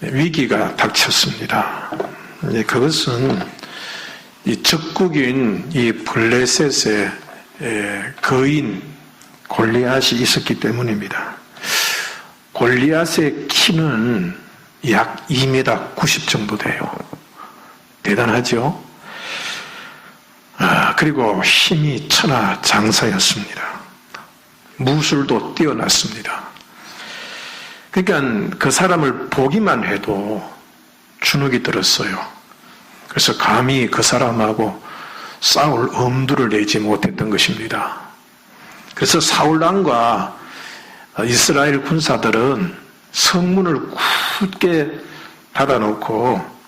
위기가 닥쳤습니다. 그것은 이 적국인 이 블레셋의 거인 골리앗이 있었기 때문입니다. 골리앗의 키는 약 2m 90 정도 돼요. 대단하죠? 그리고 힘이 천하장사였습니다. 무술도 뛰어났습니다. 그러니까 그 사람을 보기만 해도 주눅이 들었어요. 그래서 감히 그 사람하고 싸울 엄두를 내지 못했던 것입니다. 그래서 사울왕과 이스라엘 군사들은 성문을 굳게 닫아놓고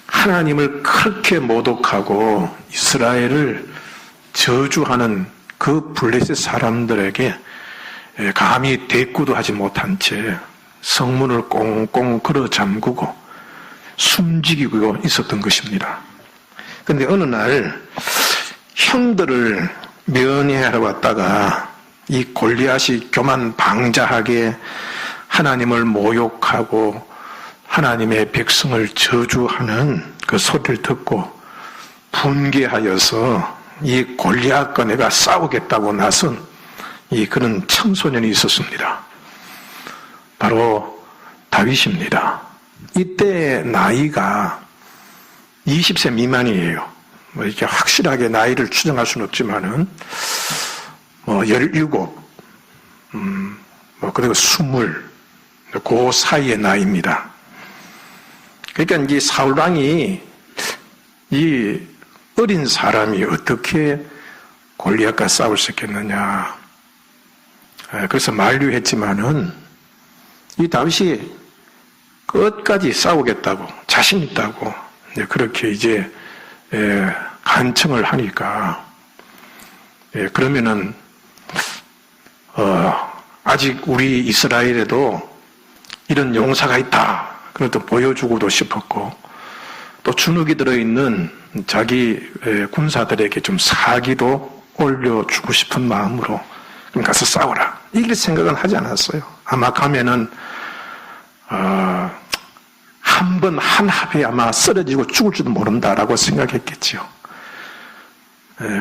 하나님을 그렇게 모독하고 이스라엘을 저주하는 그 블레셋 사람들에게 감히 대꾸도 하지 못한 채 성문을 꽁꽁 걸어 잠그고 숨지기고 있었던 것입니다. 그런데 어느 날 형들을 면회하러 왔다가 이 골리앗이 교만방자하게 하나님을 모욕하고 하나님의 백성을 저주하는 그 소리를 듣고 분개하여서 이 골리앗과 내가 싸우겠다고 나선 그런 청소년이 있었습니다. 바로 다윗입니다. 이때 나이가 20세 미만이에요. 이렇게 확실하게 나이를 추정할 수는 없지만은 17, 그리고 20, 그 사이의 나이입니다. 그러니까 이 사울왕이 이 어린 사람이 어떻게 골리앗과 싸울 수 있겠느냐. 그래서 만류했지만은 이 다윗이 끝까지 싸우겠다고 자신 있다고 그렇게 이제 간청을 하니까 그러면은 아직 우리 이스라엘에도 이런 용사가 있다. 그것도 보여주고도 싶었고 또 주눅이 들어있는 자기 군사들에게 좀 사기도 올려주고 싶은 마음으로 그럼 가서 싸워라. 이길 생각은 하지 않았어요. 아마 가면은 한 번 한 합에 아마 쓰러지고 죽을지도 모른다라고 생각했겠지요.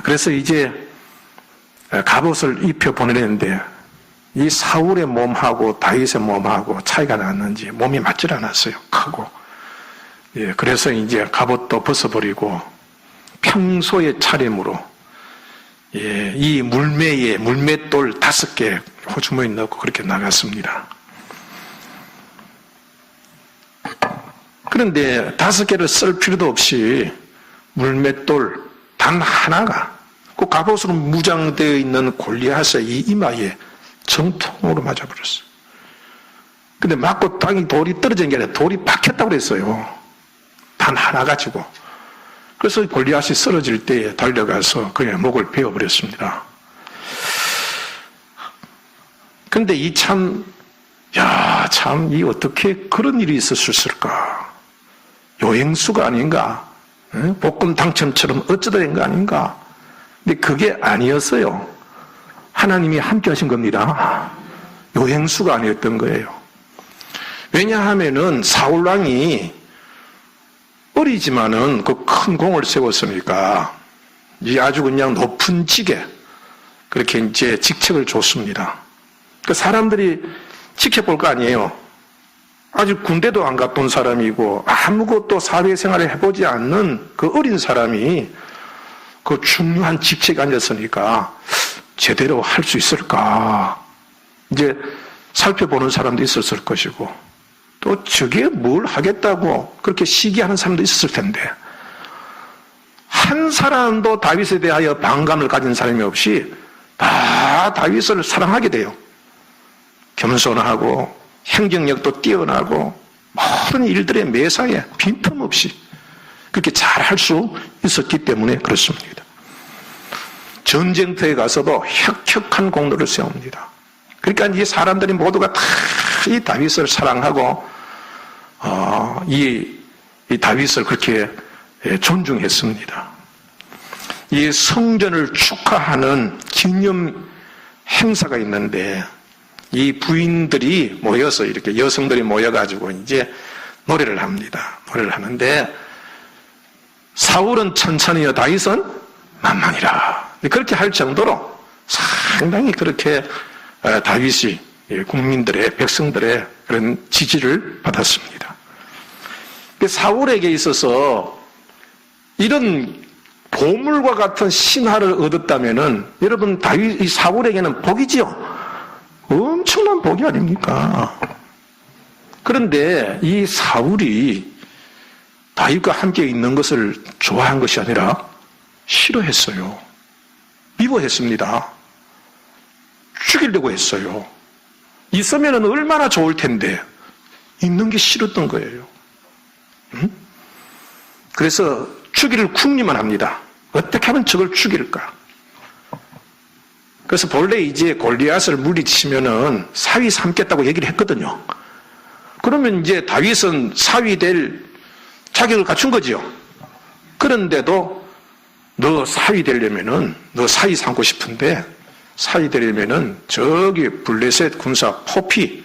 그래서 이제 갑옷을 입혀 보내는데 이 사울의 몸하고 다윗의 몸하고 차이가 났는지 몸이 맞질 않았어요. 크고. 그래서 이제 갑옷도 벗어버리고 평소의 차림으로 이 물매에 물맷돌 5개 호주머니 넣고 그렇게 나갔습니다. 그런데 5개를 쓸 필요도 없이 물맷돌 단 하나가 그 갑옷으로 무장되어 있는 골리앗의 이 이마에 정통으로 맞아버렸어요. 근데 맞고 땅이 돌이 떨어진 게 아니라 돌이 박혔다고 그랬어요. 단 하나 가지고. 그래서 골리앗이 쓰러질 때에 달려가서 그의 목을 베어버렸습니다. 근데 이 어떻게 그런 일이 있을 수 있을까? 요행수가 아닌가? 복권 당첨처럼 어쩌다 된 거 아닌가? 근데 그게 아니었어요. 하나님이 함께 하신 겁니다. 요행수가 아니었던 거예요. 왜냐하면은 사울왕이 어리지만은 그 큰 공을 세웠으니까 이 아주 그냥 높은 직에 그렇게 이제 직책을 줬습니다. 그 사람들이 지켜볼 거 아니에요. 아직 군대도 안 갔던 사람이고 아무것도 사회생활을 해보지 않는 그 어린 사람이 그 중요한 직책에 앉았으니까 제대로 할 수 있을까? 이제 살펴보는 사람도 있었을 것이고 또 저게 뭘 하겠다고 그렇게 시기하는 사람도 있었을 텐데 한 사람도 다윗에 대하여 반감을 가진 사람이 없이 다 다윗을 사랑하게 돼요. 겸손하고 행정력도 뛰어나고 모든 일들의 매사에 빈틈없이 그렇게 잘할 수 있었기 때문에 그렇습니다. 전쟁터에 가서도 혁혁한 공로를 세웁니다. 그러니까 이 사람들이 모두가 다 이 다윗을 사랑하고 이 다윗을 그렇게 존중했습니다. 이 성전을 축하하는 기념 행사가 있는데 이 부인들이 모여서 이렇게 여성들이 모여가지고 이제 노래를 합니다. 노래를 하는데 사울은 천천히요 다윗은 만만이라. 그렇게 할 정도로 상당히 그렇게 다윗이 국민들의 백성들의 그런 지지를 받았습니다. 사울에게 있어서 이런 보물과 같은 신하를 얻었다면은 여러분 이 사울에게는 복이지요. 엄청난 복이 아닙니까? 그런데 이 사울이 다윗과 함께 있는 것을 좋아한 것이 아니라 싫어했어요. 미워했습니다. 죽이려고 했어요. 있으면 얼마나 좋을 텐데 있는 게 싫었던 거예요. 그래서 죽이를 궁리만 합니다. 어떻게 하면 저걸 죽일까? 그래서 본래 이제 골리앗을 물리치면은 사위 삼겠다고 얘기를 했거든요. 그러면 이제 다윗은 사위 될 자격을 갖춘 거지요. 그런데도 너 사위 되려면은, 너 사위 삼고 싶은데 사위 되려면은 저기 블레셋 군사 포피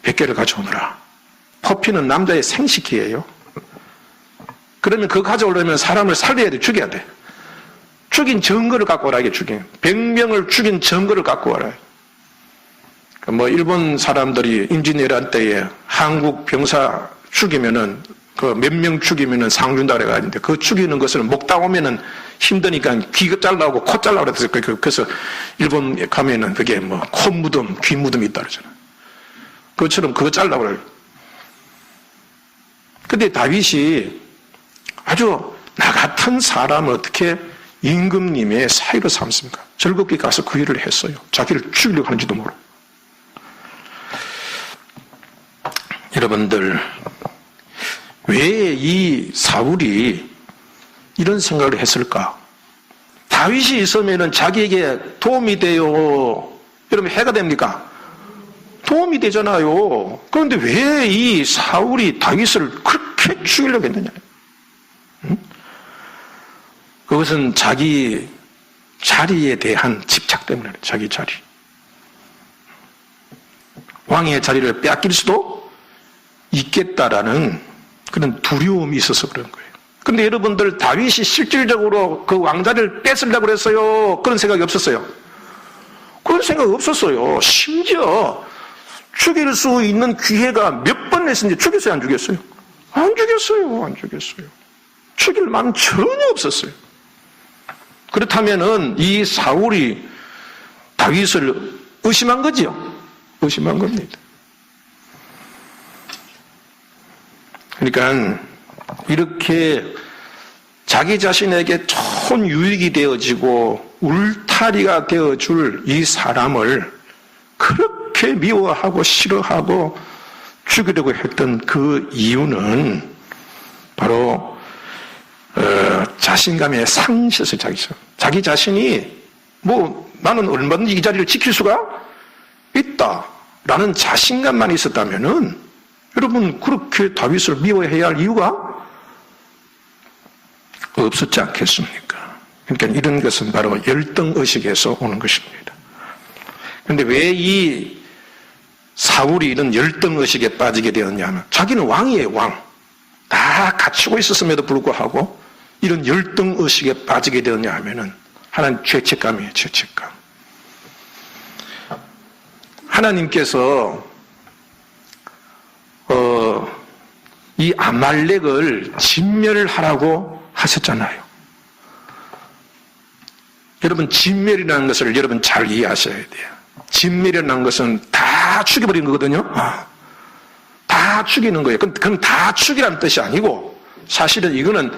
100개를 가져오너라. 포피는 남자의 생식기예요. 그러면 그거 가져오려면 사람을 살려야 돼, 죽여야 돼. 죽인 증거를 갖고 오라, 이게 죽인. 100명을 죽인 증거를 갖고 오라. 일본 사람들이 임진왜란 때에 한국 병사 죽이면은, 몇 명 죽이면은 상 준다 그래가지고, 그 죽이는 것을 먹다 오면은 힘드니까 귀 잘라오고 코 잘라오고 그래서 일본 가면은 그게 코 무덤, 귀 무덤이 있다 그러잖아요. 그것처럼 그거 잘라오고 그래요. 근데 다윗이 아주 나 같은 사람을 어떻게 임금님의 사위로 삼습니까? 즐겁게 가서 그 일을 했어요. 자기를 죽이려고 하는지도 모르고. 여러분들, 왜 이 사울이 이런 생각을 했을까? 다윗이 있으면 자기에게 도움이 돼요. 여러분, 해가 됩니까? 도움이 되잖아요. 그런데 왜 이 사울이 다윗을 그렇게 죽이려고 했느냐? 그것은 자기 자리에 대한 집착 때문에, 자기 자리. 왕의 자리를 빼앗길 수도 있겠다라는 그런 두려움이 있어서 그런 거예요. 그런데 여러분들, 다윗이 실질적으로 그 왕자를 뺏으려고 그랬어요? 그런 생각이 없었어요? 그런 생각 없었어요. 심지어 죽일 수 있는 기회가 몇 번 냈는지 죽였어요, 안 죽였어요? 안 죽였어요, 안 죽였어요. 죽일 마음은 전혀 없었어요. 그렇다면은 이 사울이 다윗을 의심한 거지요? 의심한 겁니다. 그러니까 이렇게 자기 자신에게 좋은 유익이 되어지고 울타리가 되어줄 이 사람을 그렇게 미워하고 싫어하고 죽이려고 했던 그 이유는 바로 자신감의 상실이었어요. 자기 자신이 나는 얼마든지 이 자리를 지킬 수가 있다라는 자신감만 있었다면은 여러분, 그렇게 다윗을 미워해야 할 이유가 없었지 않겠습니까? 그러니까 이런 것은 바로 열등의식에서 오는 것입니다. 그런데 왜 이 사울이 이런 열등의식에 빠지게 되었냐면, 자기는 왕이에요, 왕. 다 갖추고 있었음에도 불구하고 이런 열등의식에 빠지게 되었냐 하면은 하나는 죄책감이에요, 죄책감. 하나님께서 이 아말렉을 진멸하라고 하셨잖아요. 여러분, 진멸이라는 것을 여러분 잘 이해하셔야 돼요. 진멸이라는 것은 다 죽여버리는 거거든요. 다 죽이는 거예요. 그건 다 죽이라는 뜻이 아니고 사실은 이거는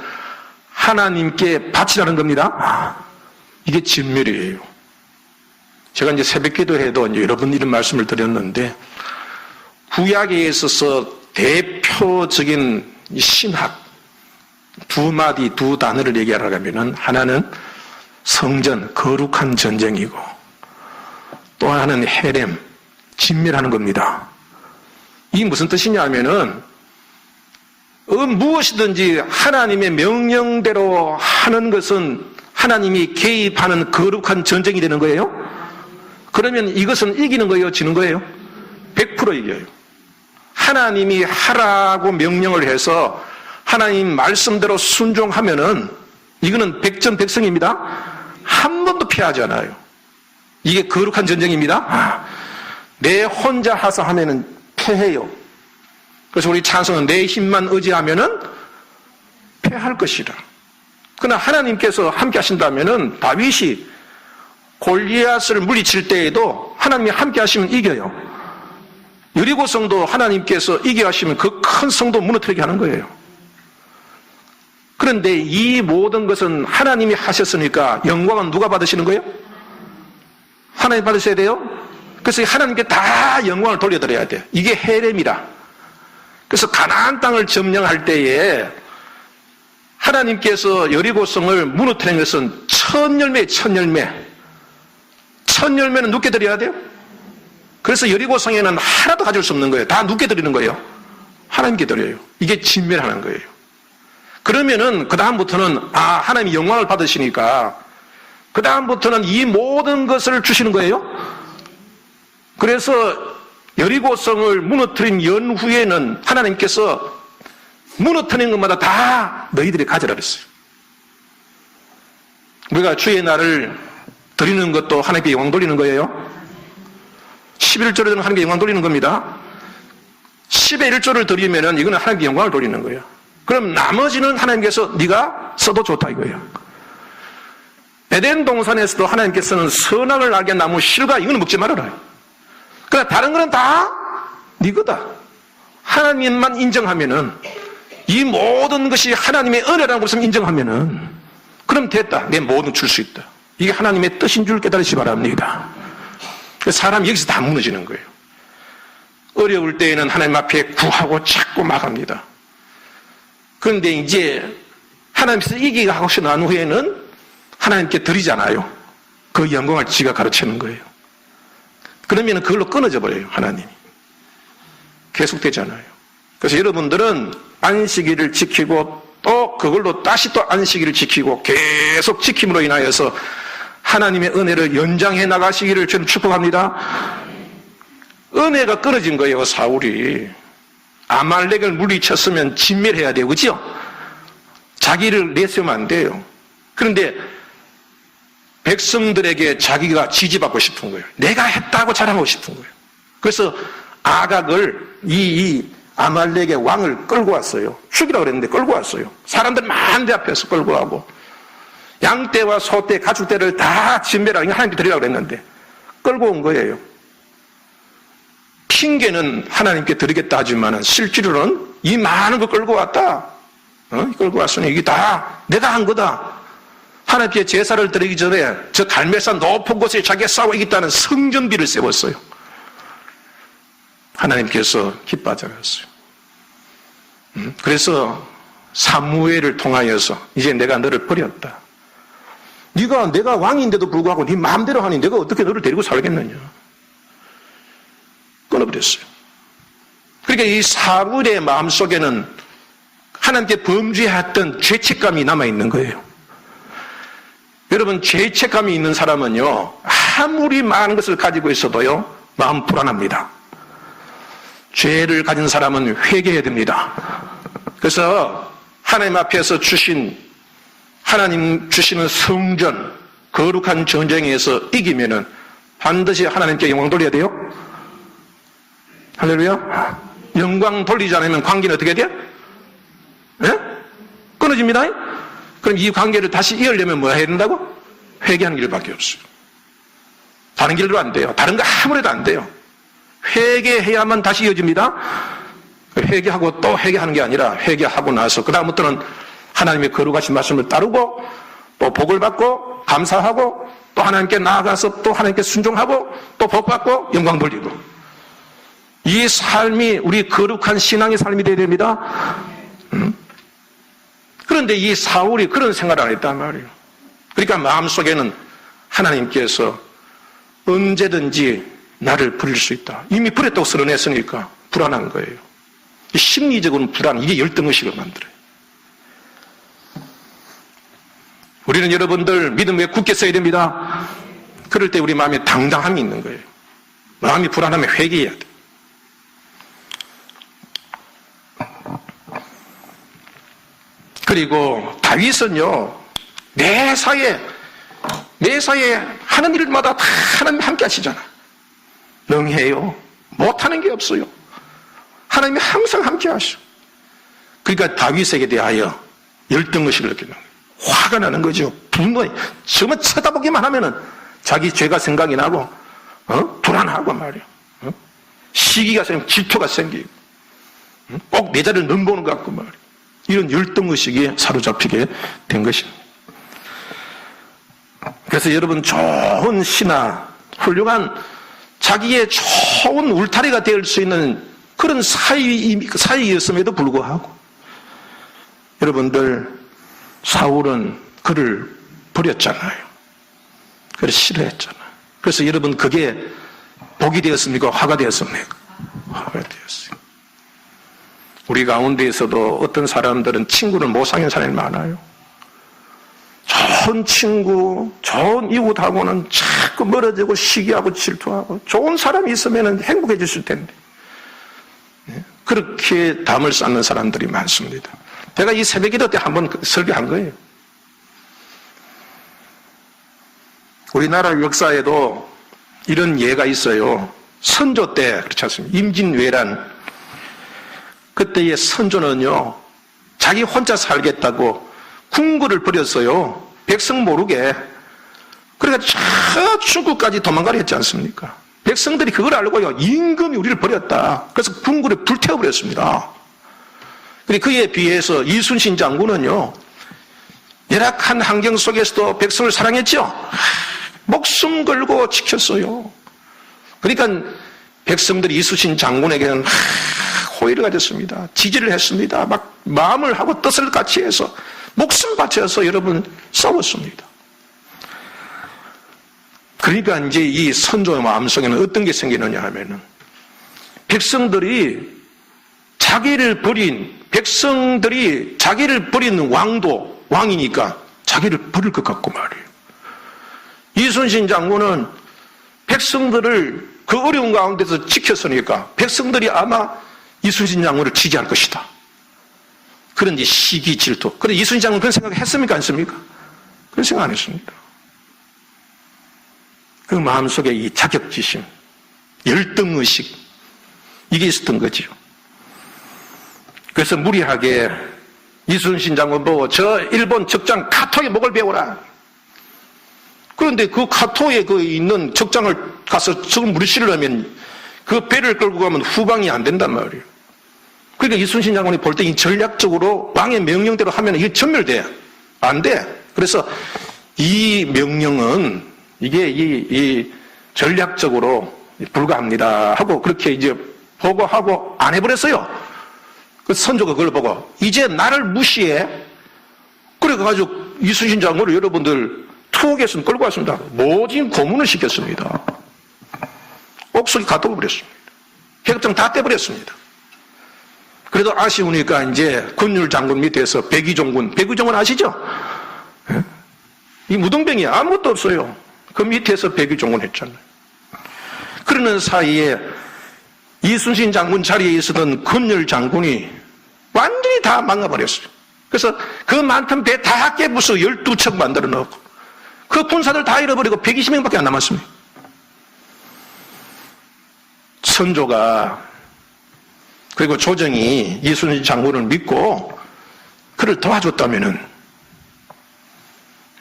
하나님께 바치라는 겁니다. 이게 진멸이에요. 제가 이제 새벽 기도해도 이제 여러 번 이런 말씀을 드렸는데, 구약에 있어서 대표적인 신학 두 마디, 두 단어를 얘기하라고 하면은 하나는 성전, 거룩한 전쟁이고, 또 하나는 헤렘, 진멸하는 겁니다. 이게 무슨 뜻이냐 하면은 무엇이든지 하나님의 명령대로 하는 것은 하나님이 개입하는 거룩한 전쟁이 되는 거예요. 그러면 이것은 이기는 거예요, 지는 거예요? 100% 이겨요. 하나님이 하라고 명령을 해서 하나님 말씀대로 순종하면은 이거는 백전백승입니다. 한 번도 피하지 않아요. 이게 거룩한 전쟁입니다. 내 혼자 하서 하면은 패해요. 그래서 우리 찬송은 내 힘만 의지하면은 패할 것이라. 그러나 하나님께서 함께 하신다면은 다윗이 골리앗을 물리칠 때에도 하나님이 함께 하시면 이겨요. 여리고성도 하나님께서 이겨 하시면 그 큰 성도 무너뜨리게 하는 거예요. 그런데 이 모든 것은 하나님이 하셨으니까 영광은 누가 받으시는 거예요? 하나님 받으셔야 돼요. 그래서 하나님께 다 영광을 돌려드려야 돼요. 이게 헤렘이라. 그래서 가나안 땅을 점령할 때에 하나님께서 여리고성을 무너뜨리는 것은 첫 열매는 누게 드려야 돼요. 그래서 여리고성에는 하나도 가질 수 없는 거예요. 다 누게 드리는 거예요. 하나님께 드려요. 이게 진멸하는 거예요. 그러면은 그 다음부터는 하나님이 영광을 받으시니까 그 다음부터는 이 모든 것을 주시는 거예요. 그래서 여리고성을 무너뜨린 연후에는 하나님께서 무너뜨린 것마다 다 너희들이 가져라 그랬어요. 우리가 주의 날을 드리는 것도 하나님께 영광 돌리는 거예요. 11조를 하나님께 영광 돌리는 겁니다. 10의 1조를 드리면은 이거는 하나님께 영광을 돌리는 거예요. 그럼 나머지는 하나님께서 네가 써도 좋다 이거예요. 에덴 동산에서도 하나님께서는 선악을 알게 나무 실과 이거는 먹지 말아라. 그러나 다른 거는 다 네 거다. 하나님만 인정하면은 이 모든 것이 하나님의 은혜라는 것을 인정하면은 그럼 됐다. 내 모든 줄 수 있다. 이게 하나님의 뜻인 줄 깨달으시 바랍니다. 사람이 여기서 다 무너지는 거예요. 어려울 때에는 하나님 앞에 구하고 찾고 막합니다. 그런데 이제 하나님께서 이기가 하고 난 후에는 하나님께 드리잖아요. 그 영광을 지가 가르치는 거예요. 그러면 그걸로 끊어져 버려요. 하나님이. 계속되잖아요. 그래서 여러분들은 안식일을 지키고 또 그걸로 다시 또 안식일을 지키고 계속 지킴으로 인하여서 하나님의 은혜를 연장해 나가시기를 저는 축복합니다. 은혜가 끊어진 거예요. 사울이 아말렉을 물리쳤으면 진멸해야 돼요. 그렇죠? 자기를 내세우면 안 돼요. 그런데 백성들에게 자기가 지지받고 싶은 거예요. 내가 했다고 자랑하고 싶은 거예요. 그래서 아각을 이 아말렉의 왕을 끌고 왔어요. 죽이라고 그랬는데 끌고 왔어요. 사람들 많은 데 앞에서 끌고 가고 양떼와 소떼, 가축떼를 다 진멸하고 하나님께 드리라고 그랬는데 끌고 온 거예요. 핑계는 하나님께 드리겠다 하지만 실제로는 이 많은 거 끌고 왔다. 끌고 왔으니 이게 다 내가 한 거다. 하나님께 제사를 드리기 전에 저 갈멜산 높은 곳에 자기가 싸워 이겼다는 성전비를 세웠어요. 하나님께서 기뻐하셨어요. 그래서 사무엘을 통하여서 이제 내가 너를 버렸다. 내가 왕인데도 불구하고 네 마음대로 하니 내가 어떻게 너를 데리고 살겠느냐. 끊어버렸어요. 그러니까 이 사울의 마음속에는 하나님께 범죄했던 죄책감이 남아있는 거예요. 여러분, 죄책감이 있는 사람은요, 아무리 많은 것을 가지고 있어도요, 마음 불안합니다. 죄를 가진 사람은 회개해야 됩니다. 그래서 하나님 앞에서 하나님 주시는 성전, 거룩한 전쟁에서 이기면은 반드시 하나님께 영광 돌려야 돼요. 할렐루야. 영광 돌리지 않으면 관계는 어떻게 돼요? 네? 끊어집니다. 그럼 이 관계를 다시 이으려면 뭐 해야 된다고? 회개하는 길밖에 없어요. 다른 길로 안 돼요. 다른 거 아무래도 안 돼요. 회개해야만 다시 이어집니다. 회개하고 또 회개하는 게 아니라 회개하고 나서 그 다음부터는 하나님의 거룩하신 말씀을 따르고 또 복을 받고 감사하고 또 하나님께 나아가서 또 하나님께 순종하고 또 복 받고 영광 돌리고 이 삶이 우리 거룩한 신앙의 삶이 되어야 됩니다. 그런데 이 사울이 그런 생각을 안 했단 말이에요. 그러니까 마음속에는 하나님께서 언제든지 나를 버릴 수 있다. 이미 버렸다고 선언했으니까 불안한 거예요. 심리적으로는 불안, 이게 열등의식을 만들어요. 우리는 여러분들 믿음에 굳게 서야 됩니다. 그럴 때 우리 마음에 당당함이 있는 거예요. 마음이 불안하면 회개해야 돼요. 그리고 다윗은요, 매사에 하는 일마다 다 하나님이 함께 하시잖아. 능해요. 못하는 게 없어요. 하나님이 항상 함께 하셔. 그러니까 다윗에게 대하여 열등의식을 느끼는 거예요. 화가 나는 거죠. 분노해. 정말 쳐다보기만 하면은 자기 죄가 생각이 나고, 불안하고 말이야. 시기가 생기고, 질투가 생기고, 꼭 내 자리를 넘보는 것 같고 말이야. 이런 열등의식에 사로잡히게 된 것입니다. 그래서 여러분, 좋은 신하, 훌륭한 자기의 좋은 울타리가 될 수 있는 그런 사이였음에도 불구하고, 여러분들, 사울은 그를 버렸잖아요. 그를 싫어했잖아요. 그래서 여러분, 그게 복이 되었습니까? 화가 되었습니까? 화가 되었어요. 우리 가운데에서도 어떤 사람들은 친구를 못 사귄 사람이 많아요. 좋은 친구, 좋은 이웃하고는 자꾸 멀어지고 시기하고 질투하고, 좋은 사람이 있으면 행복해졌을 텐데, 그렇게 담을 쌓는 사람들이 많습니다. 제가 이 새벽기도 때 한번 설교한 거예요. 우리나라 역사에도 이런 예가 있어요. 선조 때, 그렇지 않습니까? 임진왜란. 그때의 선조는요, 자기 혼자 살겠다고 궁궐을 버렸어요. 백성 모르게. 그러니까 저 중국까지 도망가려 했지 않습니까? 백성들이 그걸 알고요, 임금이 우리를 버렸다. 그래서 궁궐을 불태워버렸습니다. 그리고 그에 비해서 이순신 장군은요, 열악한 환경 속에서도 백성을 사랑했죠. 목숨 걸고 지켰어요. 그러니까 백성들이 이순신 장군에게는 호의를 가졌습니다. 지지를 했습니다. 막 마음을 하고 뜻을 같이 해서 목숨 바쳐서 여러분 싸웠습니다. 그러니까 이제 이 선조의 마음속에는 어떤 게 생기느냐 하면은, 백성들이 자기를 버린 왕도 왕이니까 자기를 버릴 것 같고 말이에요. 이순신 장군은 백성들을 그 어려운 가운데서 지켰으니까 백성들이 아마 이순신 장군을 지지할 것이다. 그런 이제 시기, 질투. 그런데 이순신 장군은 그런 생각 했습니까? 안 했습니까? 그런 생각 안 했습니다. 그 마음속에 이 자격지심, 열등의식, 이게 있었던 거죠. 그래서 무리하게 이순신 장군 보고 저 일본 적장 카토의 목을 베어라. 그런데 그 카토에 있는 적장을 가서 지금 무리시를 하면 그 배를 끌고 가면 후방이 안 된단 말이에요. 그러니까 이순신 장군이 볼 때 이 전략적으로 왕의 명령대로 하면 이게 전멸돼. 안 돼. 그래서 이 명령은 이게 이 전략적으로 불가합니다 하고 그렇게 이제 보고하고 안 해버렸어요. 그 선조가 그걸 보고 이제 나를 무시해. 그래가지고 이순신 장군을 여러분들 투옥에서 끌고 왔습니다. 모진 고문을 시켰습니다. 옥석이 가둬 버렸습니다. 계급장 다 떼버렸습니다. 그래도 아쉬우니까 이제 군율 장군 밑에서 백의종군 아시죠? 이 무등병이야. 아무것도 없어요. 그 밑에서 백의종군 했잖아요. 그러는 사이에 이순신 장군 자리에 있었던 군율 장군이 완전히 다 망가버렸어요. 그래서 그 많던 배 다 깨부숴 12척 만들어 넣고 그 군사들 다 잃어버리고 120명밖에 안 남았습니다. 선조가 그리고 조정이 이순신 장군을 믿고 그를 도와줬다면은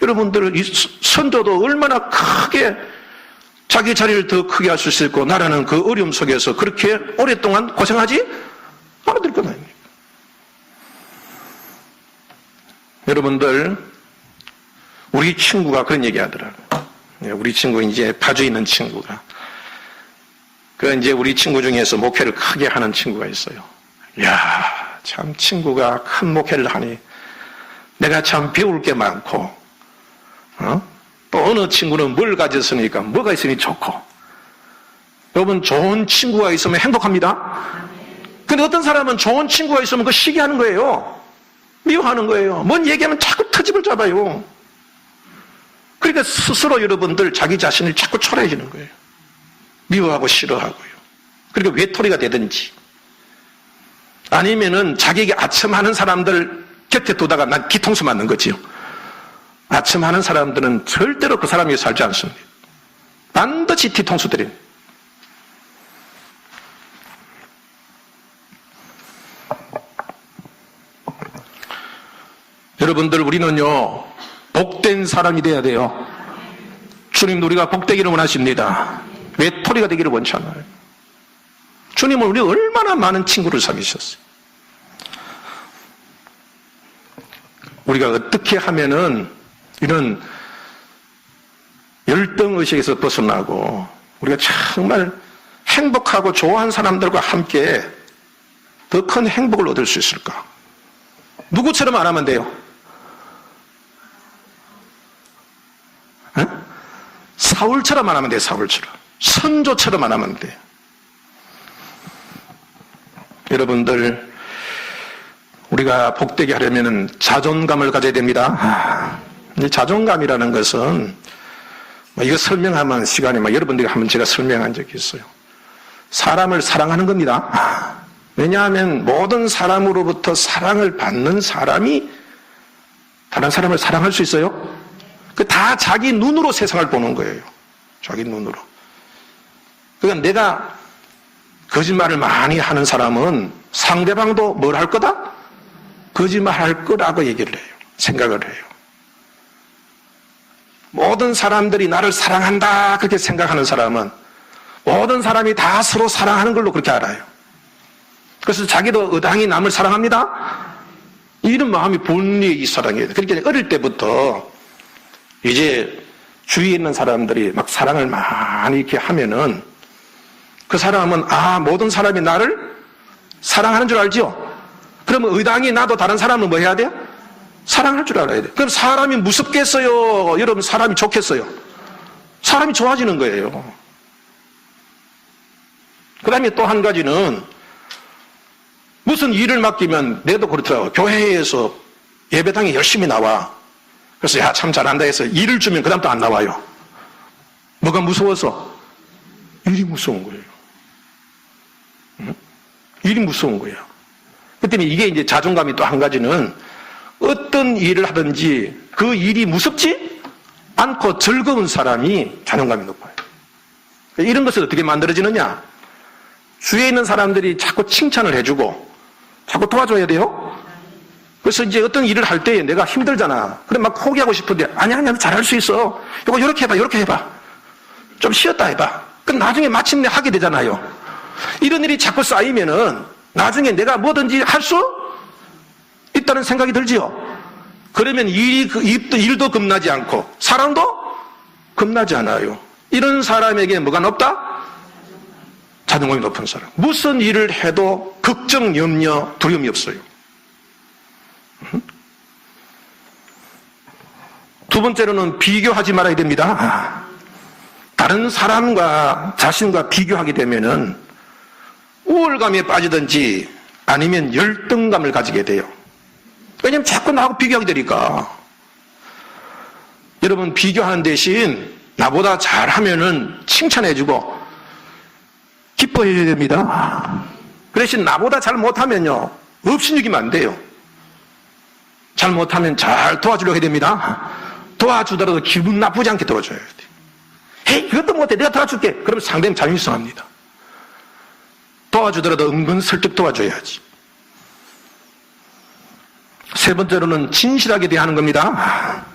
여러분들 이 선조도 얼마나 크게 자기 자리를 더 크게 할 수 있었고 나라는 그 어려움 속에서 그렇게 오랫동안 고생하지 않아들 것 아닙니까? 여러분들 우리 친구가 그런 얘기 하더라고요. 우리 친구 이제 파주에 있는 친구가 이제 우리 친구 중에서 목회를 크게 하는 친구가 있어요. 이야, 참 친구가 큰 목회를 하니 내가 참 배울 게 많고, 또 어느 친구는 뭘 가졌으니까 뭐가 있으니 좋고. 여러분 좋은 친구가 있으면 행복합니다. 근데 어떤 사람은 좋은 친구가 있으면 그 시기하는 거예요. 미워하는 거예요. 뭔 얘기하면 자꾸 트집을 잡아요. 그러니까 스스로 여러분들 자기 자신을 자꾸 초라해지는 거예요. 미워하고 싫어하고요. 그리고 외톨이가 되든지 아니면은 자기에게 아첨하는 사람들 곁에 두다가 난 뒤통수 맞는 거지요. 아침 하는 사람들은 절대로 그 사람이 살지 않습니다. 반드시 뒤통수 때립니다. 여러분들, 우리는요, 복된 사람이 돼야 돼요. 주님도 우리가 복되기를 원하십니다. 외톨이가 되기를 원치 않아요. 주님은 우리 얼마나 많은 친구를 사귀셨어요. 우리가 어떻게 하면은 이런 열등의식에서 벗어나고 우리가 정말 행복하고 좋아하는 사람들과 함께 더 큰 행복을 얻을 수 있을까? 누구처럼 안 하면 돼요? 에? 사울처럼 안 하면 돼요. 사울처럼. 선조처럼 안 하면 돼요. 여러분들, 우리가 복되게 하려면 자존감을 가져야 됩니다. 자존감이라는 것은 이거 설명하면 시간이 여러분들이 한번 제가 설명한 적이 있어요. 사람을 사랑하는 겁니다. 왜냐하면 모든 사람으로부터 사랑을 받는 사람이 다른 사람을 사랑할 수 있어요? 그 다 자기 눈으로 세상을 보는 거예요. 자기 눈으로. 그러니까 내가 거짓말을 많이 하는 사람은 상대방도 뭘 할 거다? 거짓말 할 거라고 얘기를 해요. 생각을 해요. 모든 사람들이 나를 사랑한다 그렇게 생각하는 사람은 모든 사람이 다 서로 사랑하는 걸로 그렇게 알아요. 그래서 자기도 의당히 남을 사랑합니다. 이런 마음이 본래의 사랑이에요. 그러니까 어릴 때부터 이제 주위에 있는 사람들이 막 사랑을 많이 이렇게 하면은 그 사람은 모든 사람이 나를 사랑하는 줄 알지요? 그러면 의당히 나도 다른 사람을 뭐 해야 돼요? 사랑할 줄 알아야 돼요. 그럼 사람이 무섭겠어요? 여러분, 사람이 좋겠어요? 사람이 좋아지는 거예요. 그 다음에 또 한 가지는 무슨 일을 맡기면 내도 그렇더라고요. 교회에서 예배당에 열심히 나와. 그래서 참 잘한다 해서 일을 주면 그 다음 또 안 나와요. 뭐가 무서워서? 일이 무서운 거예요. 응? 일이 무서운 거예요. 그 때문에 이게 이제 자존감이 또 한 가지는 어떤 일을 하든지 그 일이 무섭지 않고 즐거운 사람이 자존감이 높아요. 이런 것을 어떻게 만들어지느냐? 주위에 있는 사람들이 자꾸 칭찬을 해주고 자꾸 도와줘야 돼요. 그래서 이제 어떤 일을 할 때 내가 힘들잖아. 그럼 막 포기하고 싶은데 아니야 잘할 수 있어. 이거 이렇게 해봐 이렇게 해봐. 좀 쉬었다 해봐. 그럼 나중에 마침내 하게 되잖아요. 이런 일이 자꾸 쌓이면은 나중에 내가 뭐든지 할 수 있다는 생각이 들지요. 그러면 일도 겁나지 않고 사랑도 겁나지 않아요. 이런 사람에게 뭐가 높다? 자존감이 높은 사람. 무슨 일을 해도 걱정, 염려, 두려움이 없어요. 두 번째로는 비교하지 말아야 됩니다. 다른 사람과 자신과 비교하게 되면은 우월감에 빠지든지 아니면 열등감을 가지게 돼요. 왜냐면 자꾸 나하고 비교하게 되니까. 여러분, 비교하는 대신 나보다 잘하면은 칭찬해주고 기뻐해줘야 됩니다. 그 대신 나보다 잘 못하면요, 업신여기면 안 돼요. 잘 못하면 잘 도와주려고 해야 됩니다. 도와주더라도 기분 나쁘지 않게 도와줘야 돼요. 헤이, 이것도 못해. 내가 도와줄게. 그러면 상대는 자존심 상합니다. 도와주더라도 은근슬쩍 도와줘야지. 세 번째로는 진실하게 대하는 겁니다.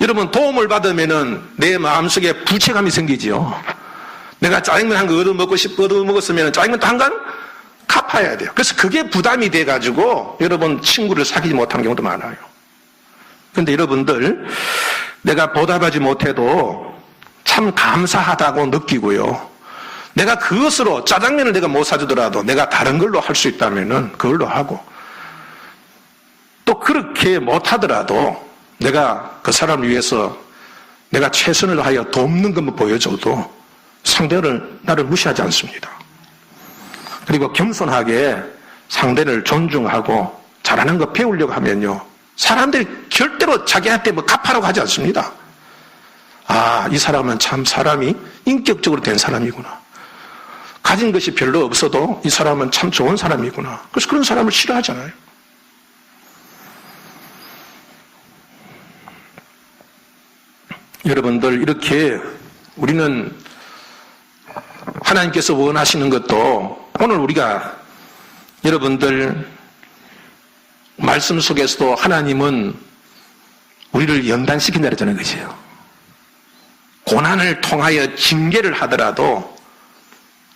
여러분, 도움을 받으면은 내 마음속에 불쾌감이 생기지요. 내가 짜장면 한 거 얻어먹었으면 짜장면 또 한 간 갚아야 돼요. 그래서 그게 부담이 돼가지고 여러분 친구를 사귀지 못한 경우도 많아요. 그런데 여러분들, 내가 보답하지 못해도 참 감사하다고 느끼고요. 내가 그것으로 짜장면을 내가 못 사주더라도 내가 다른 걸로 할 수 있다면은 그걸로 하고, 또 그렇게 못하더라도 내가 그 사람을 위해서 내가 최선을 다하여 돕는 것만 보여줘도 상대는 나를 무시하지 않습니다. 그리고 겸손하게 상대를 존중하고 잘하는 거 배우려고 하면요, 사람들이 절대로 자기한테 뭐 갚아라고 하지 않습니다. 이 사람은 참 사람이 인격적으로 된 사람이구나. 가진 것이 별로 없어도 이 사람은 참 좋은 사람이구나. 그래서 그런 사람을 싫어하잖아요. 여러분들, 이렇게 우리는 하나님께서 원하시는 것도 오늘 우리가 여러분들 말씀 속에서도 하나님은 우리를 연단시킨다 그랬잖아요. 그죠? 고난을 통하여 징계를 하더라도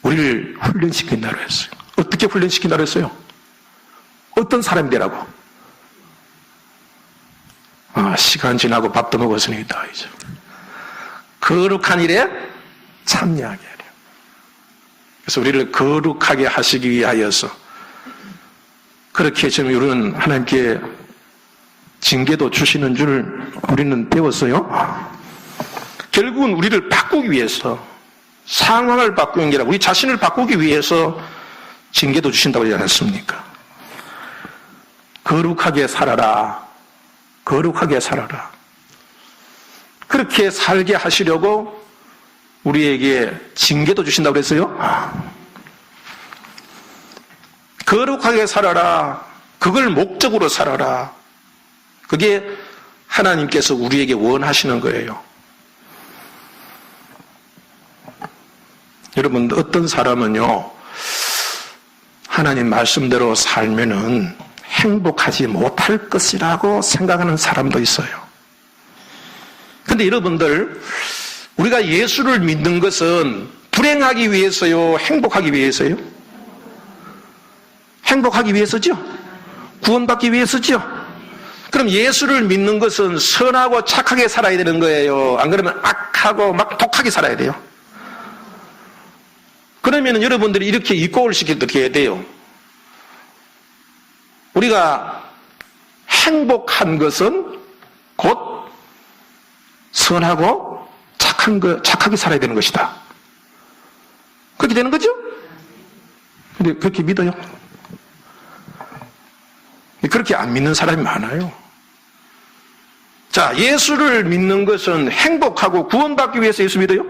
우리를 훈련시킨다고 했어요. 어떻게 훈련시킨다고 했어요? 어떤 사람이 되라고? 시간 지나고 밥도 먹었으니까 이제 거룩한 일에 참여하게 하려. 그래서 우리를 거룩하게 하시기 위하여서 그렇게 지금 우리는 하나님께 징계도 주시는 줄 우리는 배웠어요. 결국은 우리를 바꾸기 위해서, 상황을 바꾸는 게 아니라 우리 자신을 바꾸기 위해서 징계도 주신다고 하지 않았습니까? 거룩하게 살아라. 거룩하게 살아라. 그렇게 살게 하시려고 우리에게 징계도 주신다고 그랬어요. 거룩하게 살아라. 그걸 목적으로 살아라. 그게 하나님께서 우리에게 원하시는 거예요. 여러분, 어떤 사람은요, 하나님 말씀대로 살면은 행복하지 못할 것이라고 생각하는 사람도 있어요. 근데 여러분들, 우리가 예수를 믿는 것은 불행하기 위해서요, 행복하기 위해서요? 행복하기 위해서죠? 구원받기 위해서죠? 그럼 예수를 믿는 것은 선하고 착하게 살아야 되는 거예요. 안 그러면 악하고 막 독하게 살아야 돼요. 그러면 여러분들이 이렇게 입고를 시킬 때 어떻게 해야 돼요? 우리가 행복한 것은 곧 선하고 착하게 살아야 되는 것이다. 그렇게 되는 거죠? 근데 그렇게 믿어요? 그렇게 안 믿는 사람이 많아요. 자, 예수를 믿는 것은 행복하고 구원받기 위해서 예수 믿어요?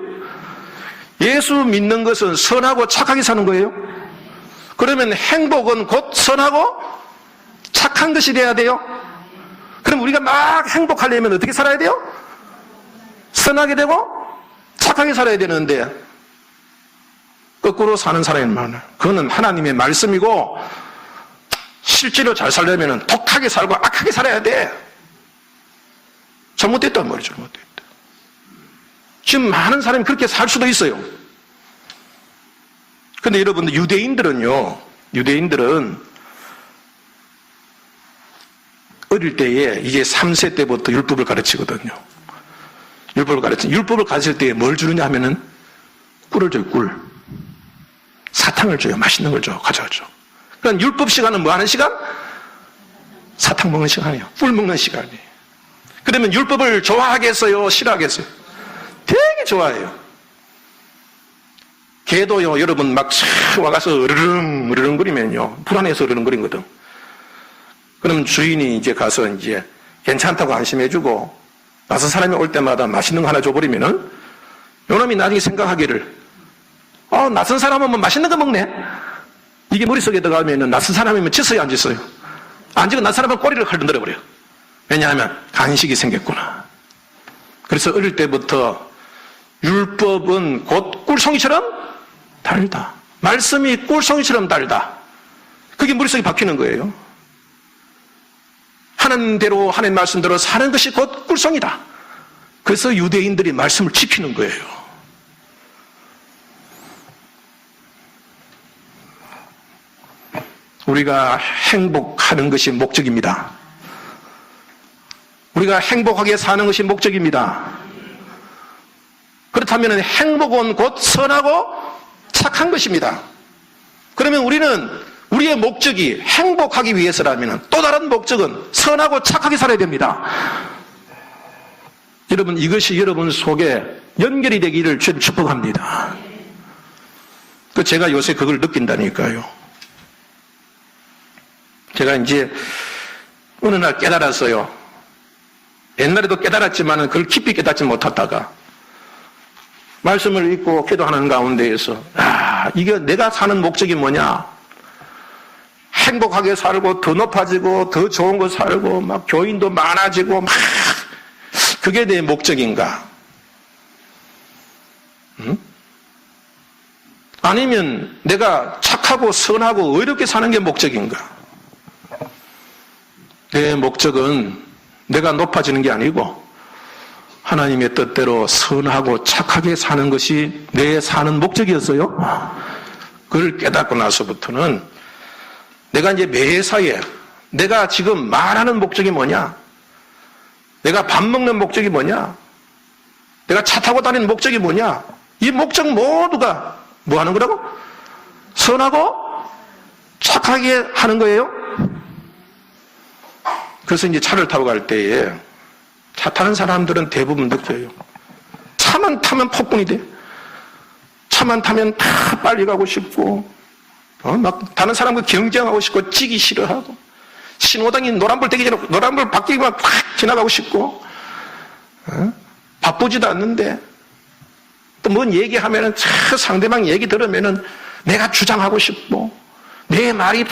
예수 믿는 것은 선하고 착하게 사는 거예요? 그러면 행복은 곧 선하고 착한 것이 돼야 돼요? 그럼 우리가 막 행복하려면 어떻게 살아야 돼요? 선하게 되고 착하게 살아야 되는데 거꾸로 사는 사람이 많아요. 그거는 하나님의 말씀이고 실제로 잘 살려면 독하게 살고 악하게 살아야 돼. 잘못됐단 말이죠. 잘못됐다. 지금 많은 사람이 그렇게 살 수도 있어요. 근데 여러분들, 유대인들은 어릴 때에 이제 3세 때부터 율법을 가르치거든요. 율법을 가르칠 때 뭘 주느냐 하면은 꿀을 줘요, 꿀. 사탕을 줘요. 맛있는 걸 줘. 가져와줘. 그러니까 율법 시간은 뭐 하는 시간? 사탕 먹는 시간이에요. 꿀 먹는 시간이에요. 그러면 율법을 좋아하겠어요? 싫어하겠어요? 되게 좋아해요. 개도요, 여러분 막 와가서 으르릉거리면요. 불안해서 으르릉거리거든. 그럼 주인이 이제 가서 이제 괜찮다고 안심해주고 낯선 사람이 올 때마다 맛있는 거 하나 줘버리면은 요놈이 나중에 생각하기를 낯선 사람은 뭐 맛있는 거 먹네? 이게 머릿속에 들어가면은 낯선 사람이면 짖어요, 안 짖어요? 안 짖고 낯선 사람은 꼬리를 칼든들어버려요. 왜냐하면 간식이 생겼구나. 그래서 어릴 때부터 율법은 곧 꿀송이처럼 달다. 말씀이 꿀송이처럼 달다. 그게 머릿속에 박히는 거예요. 하나님대로, 하나님 말씀대로 사는 것이 곧 꿀송이다. 그래서 유대인들이 말씀을 지키는 거예요. 우리가 행복하는 것이 목적입니다. 우리가 행복하게 사는 것이 목적입니다. 그렇다면 행복은 곧 선하고 착한 것입니다. 그러면 우리는 우리의 목적이 행복하기 위해서라면 또 다른 목적은 선하고 착하게 살아야 됩니다. 여러분, 이것이 여러분 속에 연결이 되기를 축복합니다. 제가 요새 그걸 느낀다니까요. 제가 이제 어느 날 깨달았어요. 옛날에도 깨달았지만 그걸 깊이 깨닫지 못하다가 말씀을 읽고 기도하는 가운데에서 이게 내가 사는 목적이 뭐냐? 행복하게 살고 더 높아지고 더 좋은 거 살고 막 교인도 많아지고 막 그게 내 목적인가? 아니면 내가 착하고 선하고 의롭게 사는 게 목적인가? 내 목적은 내가 높아지는 게 아니고 하나님의 뜻대로 선하고 착하게 사는 것이 내 사는 목적이었어요. 그걸 깨닫고 나서부터는 내가 이제 매사에 내가 지금 말하는 목적이 뭐냐? 내가 밥 먹는 목적이 뭐냐? 내가 차 타고 다니는 목적이 뭐냐? 이 목적 모두가 뭐 하는 거라고? 선하고 착하게 하는 거예요. 그래서 이제 차를 타고 갈 때에 차 타는 사람들은 대부분 느껴요. 차만 타면 폭군이 돼. 차만 타면 다 빨리 가고 싶고, 막 다른 사람과 경쟁하고 싶고, 찌기 싫어하고, 신호등이 노란불 되기 전에 노란불 바뀌기만 팍 지나가고 싶고, 바쁘지도 않는데, 또 뭔 얘기하면은 상대방 얘기 들으면은 내가 주장하고 싶고, 내 말이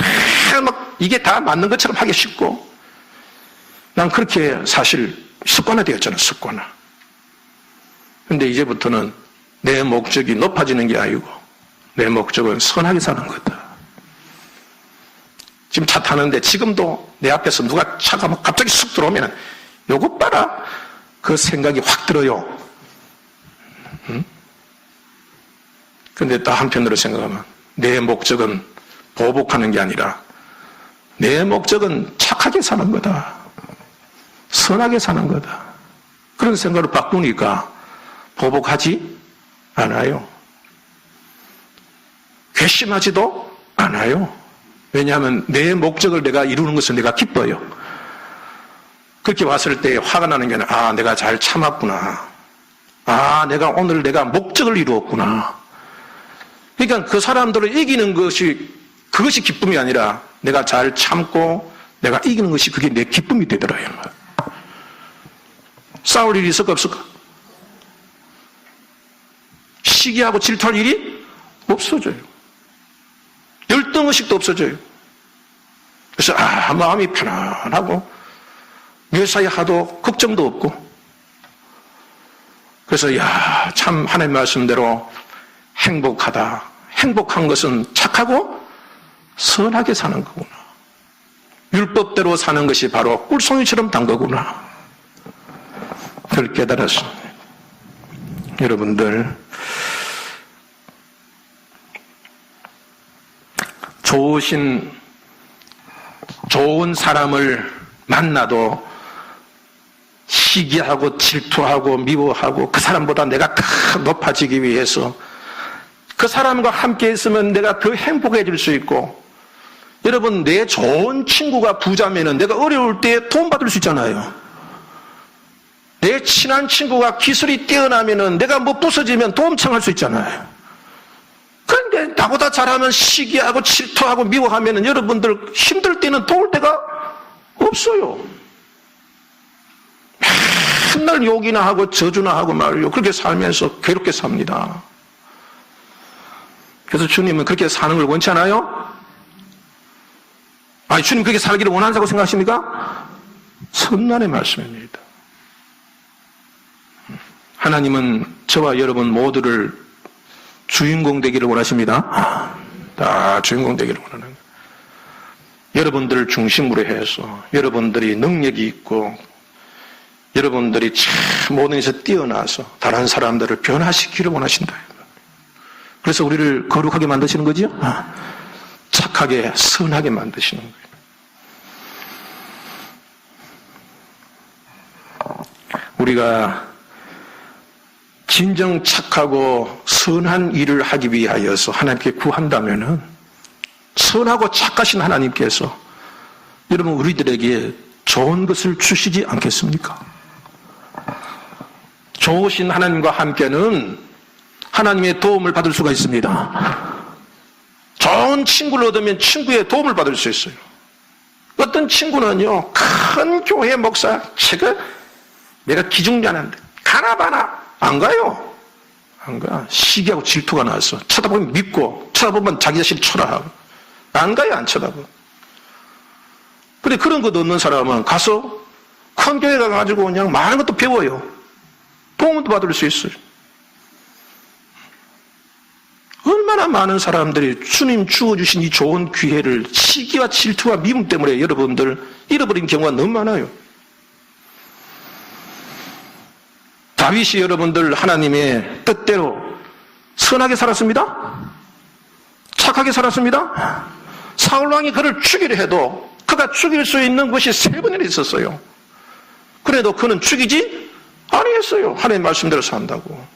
막 이게 다 맞는 것처럼 하기 쉽고, 난 그렇게 사실 습관화되었잖아, 습관화. 근데 이제부터는 내 목적이 높아지는 게 아니고 내 목적은 선하게 사는 거다. 지금 차 타는데 지금도 내 앞에서 누가 차가 막 갑자기 쑥 들어오면 요것 봐라. 그 생각이 확 들어요. 근데 또 한편으로 생각하면 내 목적은 보복하는 게 아니라 내 목적은 착하게 사는 거다. 선하게 사는 거다. 그런 생각을 바꾸니까 보복하지 않아요. 괘씸하지도 않아요. 왜냐하면 내 목적을 내가 이루는 것을 내가 기뻐요. 그렇게 왔을 때 화가 나는 게 아니라 아, 내가 잘 참았구나. 아, 내가 오늘 내가 목적을 이루었구나. 그러니까 그 사람들을 이기는 그것이 기쁨이 아니라 내가 잘 참고 내가 이기는 것이 그게 내 기쁨이 되더라요. 싸울 일이 있을까 없을까? 시기하고 질투할 일이 없어져요. 열등의식도 없어져요. 그래서 마음이 편안하고 묘사에 하도 걱정도 없고 그래서 참 하나님 말씀대로 행복하다. 행복한 것은 착하고 선하게 사는 거구나. 율법대로 사는 것이 바로 꿀송이처럼 단 거구나. 그걸 깨달았습니다. 여러분들 좋은 사람을 만나도 시기하고 질투하고 미워하고 그 사람보다 내가 더 높아지기 위해서 그 사람과 함께 있으면 내가 더 행복해질 수 있고 여러분 내 좋은 친구가 부자면은 내가 어려울 때 도움받을 수 있잖아요. 내 친한 친구가 기술이 뛰어나면은 내가 뭐 부서지면 도움 청할 수 있잖아요. 그런데 나보다 잘하면 시기하고 질투하고 미워하면은 여러분들 힘들 때는 도울 데가 없어요. 맨날 욕이나 하고 저주나 하고 말이요. 그렇게 살면서 괴롭게 삽니다. 그래서 주님은 그렇게 사는 걸 원치 않아요? 아니, 주님 그렇게 살기를 원한다고 생각하십니까? 선난의 말씀입니다. 하나님은 저와 여러분 모두를 주인공 되기를 원하십니다. 다 주인공 되기를 원하는 거예요. 여러분들을 중심으로 해서 여러분들이 능력이 있고 여러분들이 참 모든 것에서 뛰어나서 다른 사람들을 변화시키기를 원하신다. 그래서 우리를 거룩하게 만드시는 거죠? 착하게 선하게 만드시는 거예요. 우리가 진정 착하고 선한 일을 하기 위하여서 하나님께 구한다면은 선하고 착하신 하나님께서 여러분 우리들에게 좋은 것을 주시지 않겠습니까? 좋으신 하나님과 함께는 하나님의 도움을 받을 수가 있습니다. 좋은 친구를 얻으면 친구의 도움을 받을 수 있어요. 어떤 친구는요, 큰 교회 목사, 내가 기중자는데 가나봐나 안 가요. 안 가. 시기하고 질투가 나서 쳐다보면 믿고 쳐다보면 자기 자신 초라하고 안 가요. 안 쳐다보. 근데 그런 것 없는 사람은 가서 큰 교회 가가지고 그냥 많은 것도 배워요. 도움도 받을 수 있어요. 많은 사람들이 주님 주어주신 이 좋은 기회를 시기와 질투와 미움 때문에 여러분들 잃어버린 경우가 너무 많아요. 다윗이 여러분들 하나님의 뜻대로 선하게 살았습니다? 착하게 살았습니다? 사울왕이 그를 죽이려 해도 그가 죽일 수 있는 것이 3번이나 있었어요. 그래도 그는 죽이지 아니했어요. 하나님 말씀대로 산다고.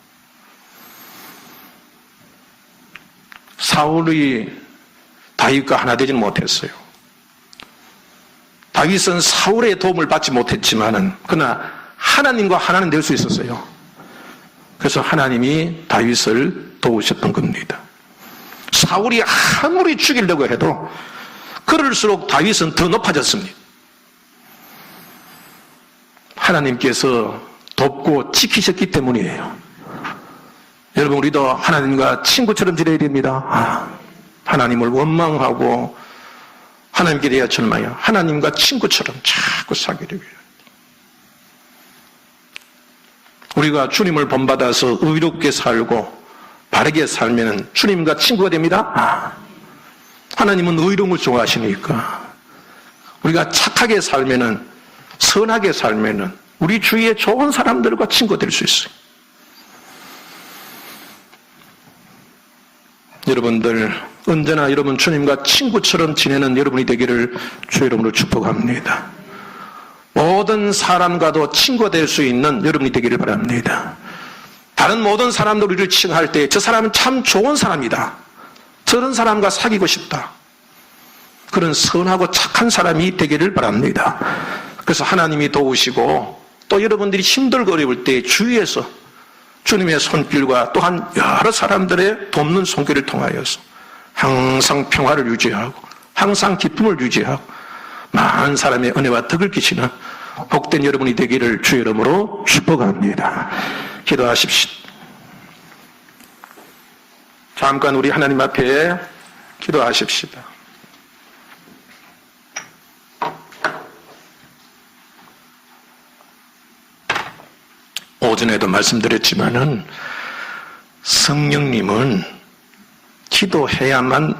사울이 다윗과 하나 되지는 못했어요. 다윗은 사울의 도움을 받지 못했지만은 그러나 하나님과 하나는 될 수 있었어요. 그래서 하나님이 다윗을 도우셨던 겁니다. 사울이 아무리 죽이려고 해도 그럴수록 다윗은 더 높아졌습니다. 하나님께서 돕고 지키셨기 때문이에요. 여러분, 우리도 하나님과 친구처럼 지내야 됩니다. 하나님을 원망하고 하나님께 대하여 절망해요. 하나님과 친구처럼 자꾸 사귀려고 해요. 우리가 주님을 본받아서 의롭게 살고 바르게 살면 주님과 친구가 됩니다. 하나님은 의로움을 좋아하시니까 우리가 착하게 살면, 선하게 살면 우리 주위에 좋은 사람들과 친구가 될 수 있어요. 여러분들 언제나 여러분 주님과 친구처럼 지내는 여러분이 되기를 주의 이름으로 축복합니다. 모든 사람과도 친구가 될 수 있는 여러분이 되기를 바랍니다. 다른 모든 사람들 우리를 칭할 때 저 사람은 참 좋은 사람이다, 저런 사람과 사귀고 싶다, 그런 선하고 착한 사람이 되기를 바랍니다. 그래서 하나님이 도우시고 또 여러분들이 힘들고 어려울 때 주위에서 주님의 손길과 또한 여러 사람들의 돕는 손길을 통하여서 항상 평화를 유지하고 항상 기쁨을 유지하고 많은 사람의 은혜와 덕을 끼치는 복된 여러분이 되기를 주의 이름으로 축복합니다. 기도하십시오. 잠깐 우리 하나님 앞에 기도하십시다. 오전에도 말씀드렸지만은 성령님은 기도해야만